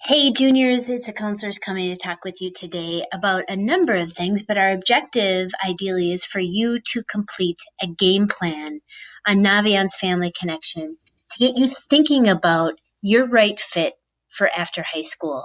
Hey, juniors, it's a counselor's coming to talk with you today about a number of things, but our objective ideally is for you to complete a game plan on Naviance Family Connection to get you thinking about your right fit for after high school.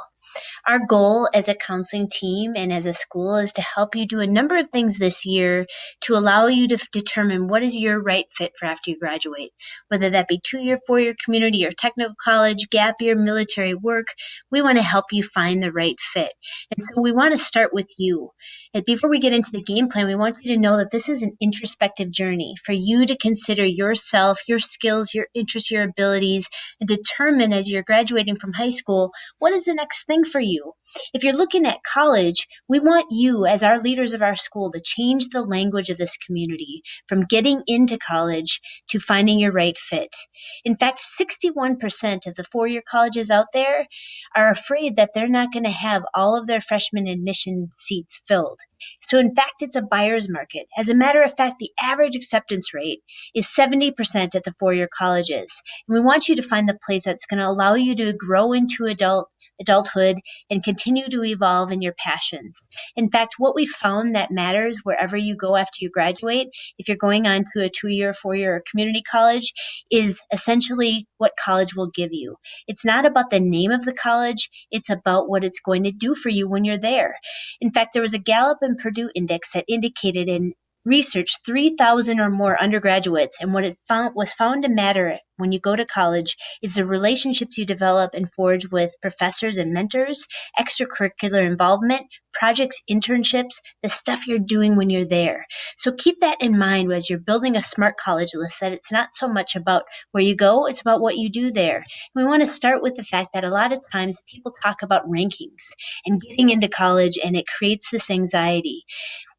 Our goal as a counseling team and as a school is to help you do a number of things this year to allow you to determine what is your right fit for after you graduate, whether that be 2-year, 4-year community or technical college, gap year, military work. We want to help you find the right fit. And so we want to start with you. And before we get into the game plan, we want you to know that this is an introspective journey for you to consider yourself, your skills, your interests, your abilities, and determine as you're graduating from high school, what is the next thing for you? If you're looking at college, we want you as our leaders of our school to change the language of this community from getting into college to finding your right fit. In fact, 61% of the 4-year colleges out there are afraid that they're not going to have all of their freshman admission seats filled. So in fact, it's a buyer's market. As a matter of fact, the average acceptance rate is 70% at the 4-year colleges. And we want you to find the place that's going to allow you to grow into adulthood and continue to evolve in your passions. In fact, what we found that matters wherever you go after you graduate, if you're going on to a 2-year, 4-year, or community college, is essentially what college will give you. It's not about the name of the college, it's about what it's going to do for you when you're there. In fact, there was a Gallup and Purdue index that indicated in research 3,000 or more undergraduates, and what it was found to matter when you go to college is the relationships you develop and forge with professors and mentors, extracurricular involvement, projects, internships, the stuff you're doing when you're there. So keep that in mind as you're building a smart college list, that it's not so much about where you go, it's about what you do there. We want to start with the fact that a lot of times people talk about rankings and getting into college, and it creates this anxiety.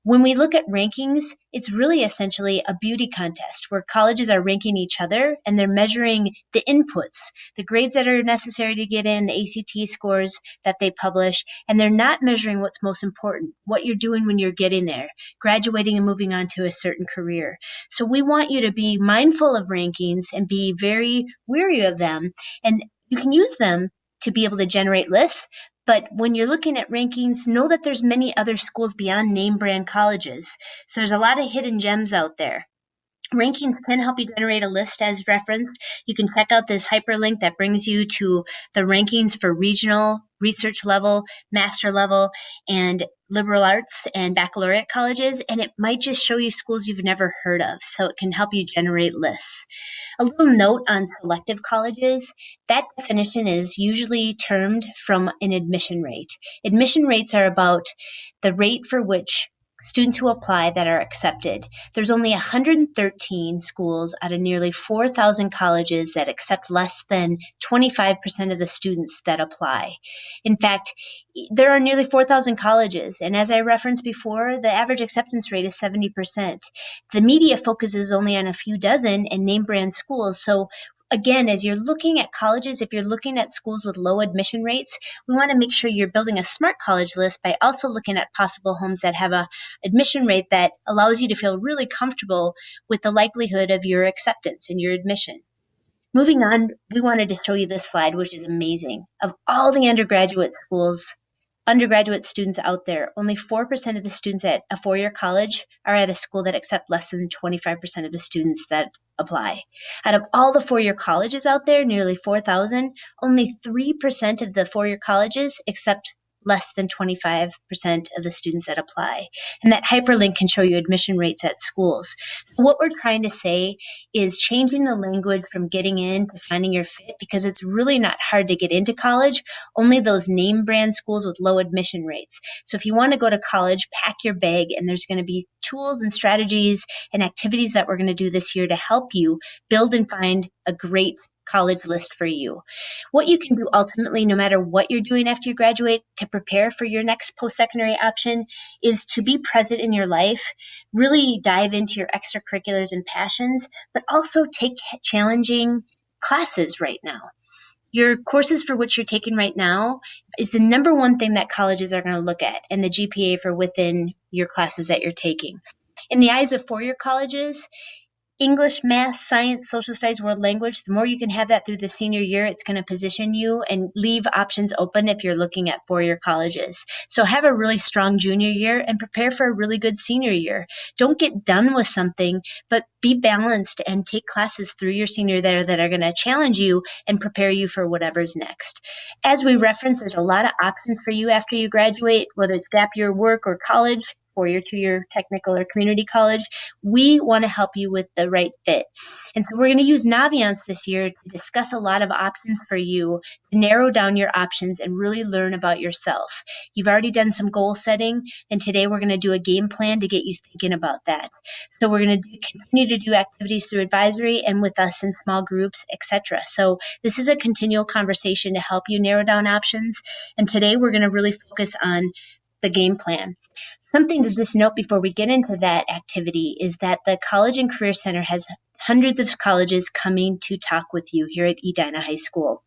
When we look at rankings, it's really essentially a beauty contest where colleges are ranking each other and they're measuring the inputs, the grades that are necessary to get in, the ACT scores that they publish, and they're not measuring what's most important, what you're doing when you're getting there, graduating and moving on to a certain career. So we want you to be mindful of rankings and be very wary of them, and you can use them to be able to generate lists. But when you're looking at rankings, know that there's many other schools beyond name brand colleges. So there's a lot of hidden gems out there. Rankings can help you generate a list as reference. You can check out this hyperlink that brings you to the rankings for regional, research level, master level, and liberal arts and baccalaureate colleges, and it might just show you schools you've never heard of, so it can help you generate lists. A little note on selective colleges, that definition is usually termed from an admission rate. Admission rates are about the rate for which students who apply that are accepted. There's only 113 schools out of nearly 4,000 colleges that accept less than 25% of the students that apply. In fact, there are nearly 4,000 colleges, and as I referenced before, the average acceptance rate is 70%. The media focuses only on a few dozen and name brand schools, so again, as you're looking at colleges, if you're looking at schools with low admission rates, we want to make sure you're building a smart college list by also looking at possible homes that have a admission rate that allows you to feel really comfortable with the likelihood of your acceptance and your admission. Moving on, we wanted to show you this slide, which is amazing. Of all the undergraduate students out there, only 4% of the students at a 4-year college are at a school that accept less than 25% of the students that apply. Out of all the 4-year colleges out there, nearly 4,000, only 3% of the 4-year colleges accept less than 25% of the students that apply. And that hyperlink can show you admission rates at schools. So what we're trying to say is changing the language from getting in to finding your fit, because it's really not hard to get into college, only those name brand schools with low admission rates. So if you want to go to college, pack your bag, and there's going to be tools and strategies and activities that we're going to do this year to help you build and find a great college list for you. What you can do ultimately, no matter what you're doing after you graduate, to prepare for your next post-secondary option is to be present in your life, really dive into your extracurriculars and passions, but also take challenging classes right now. Your courses for which you're taking right now is the number one thing that colleges are going to look at, and the GPA for within your classes that you're taking. In the eyes of 4-year colleges, English, math, science, social studies, world language, the more you can have that through the senior year, it's going to position you and leave options open if you're looking at four-year colleges. So have a really strong junior year and prepare for a really good senior year. Don't get done with something, but be balanced and take classes through your senior year that are going to challenge you and prepare you for whatever's next. As we referenced, there's a lot of options for you after you graduate, whether it's gap year, work, or college, four-year, two-year technical or community college. We want to help you with the right fit. And so we're going to use Naviance this year to discuss a lot of options for you, to narrow down your options and really learn about yourself. You've already done some goal setting, and today we're going to do a game plan to get you thinking about that. So we're going to continue to do activities through advisory and with us in small groups, etc. So this is a continual conversation to help you narrow down options. And today we're going to really focus on the game plan. Something to just note before we get into that activity is that the College and Career Center has hundreds of colleges coming to talk with you here at Edina High School.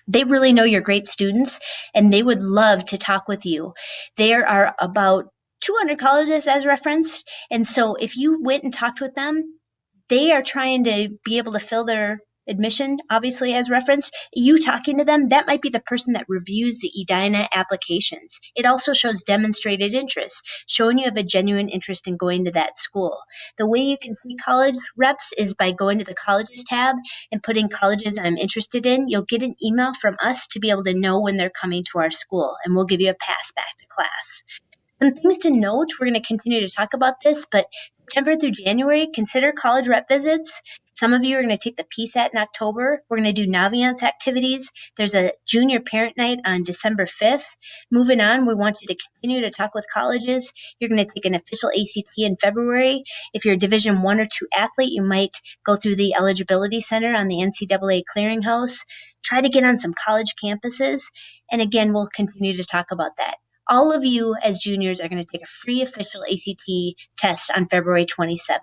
They really know you're great students, and they would love to talk with you. There are about 200 colleges as referenced, and so if you went and talked with them, they are trying to be able to fill their admission, obviously, as referenced. You talking to them, that might be the person that reviews the Edina applications. It also shows demonstrated interest, showing you have a genuine interest in going to that school. The way you can see college reps is by going to the colleges tab and putting colleges I'm interested in. You'll get an email from us to be able to know when they're coming to our school, and we'll give you a pass back to class. Some things to note, we're going to continue to talk about this, but September through January, consider college rep visits. Some of you are going to take the PSAT in October. We're going to do Naviance activities. There's a junior parent night on December 5th. Moving on, we want you to continue to talk with colleges. You're going to take an official ACT in February. If you're a Division I or II athlete, you might go through the Eligibility Center on the NCAA Clearinghouse. Try to get on some college campuses. And again, we'll continue to talk about that. All of you as juniors are going to take a free official ACT test on February 27th.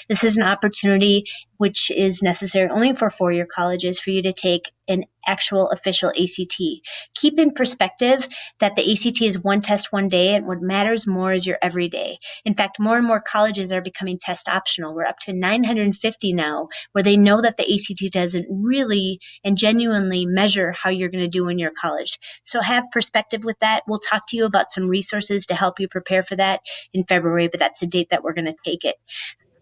This is an opportunity which is necessary only for four-year colleges for you to take an actual official ACT. Keep in perspective that the ACT is one test one day, and what matters more is your everyday. In fact, more and more colleges are becoming test optional. We're up to 950 now, where they know that the ACT doesn't really and genuinely measure how you're going to do in your college. So have perspective with that. We'll talk to you about some resources to help you prepare for that in February, but that's the date that we're going to take it.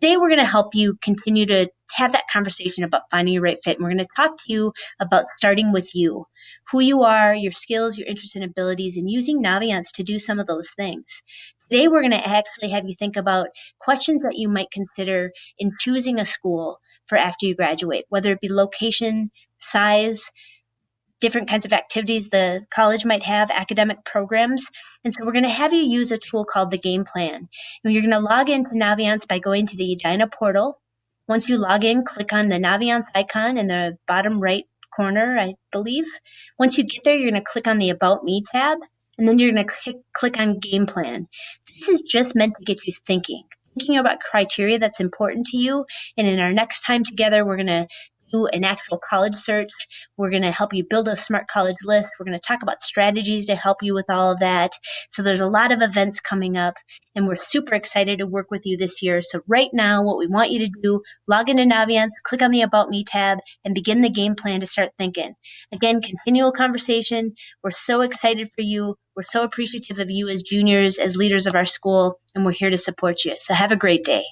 Today, we're going to help you continue to have that conversation about finding your right fit. And we're going to talk to you about starting with you, who you are, your skills, your interests and abilities, and using Naviance to do some of those things. Today, we're going to actually have you think about questions that you might consider in choosing a school for after you graduate, whether it be location, size, different kinds of activities the college might have, academic programs. And so we're going to have you use a tool called the Game Plan. And you're going to log into Naviance by going to the Edina portal. Once you log in, click on the Naviance icon in the bottom right corner, I believe. Once you get there, you're going to click on the About Me tab, and then you're going to click on Game Plan. This is just meant to get you thinking about criteria that's important to you. And in our next time together, we're going to do an actual college search. We're going to help you build a smart college list. We're going to talk about strategies to help you with all of that. So there's a lot of events coming up, and we're super excited to work with you this year. So right now, what we want you to do, log into Naviance, click on the About Me tab, and begin the game plan to start thinking. Again, continual conversation. We're so excited for you. We're so appreciative of you as juniors, as leaders of our school, and we're here to support you. So have a great day.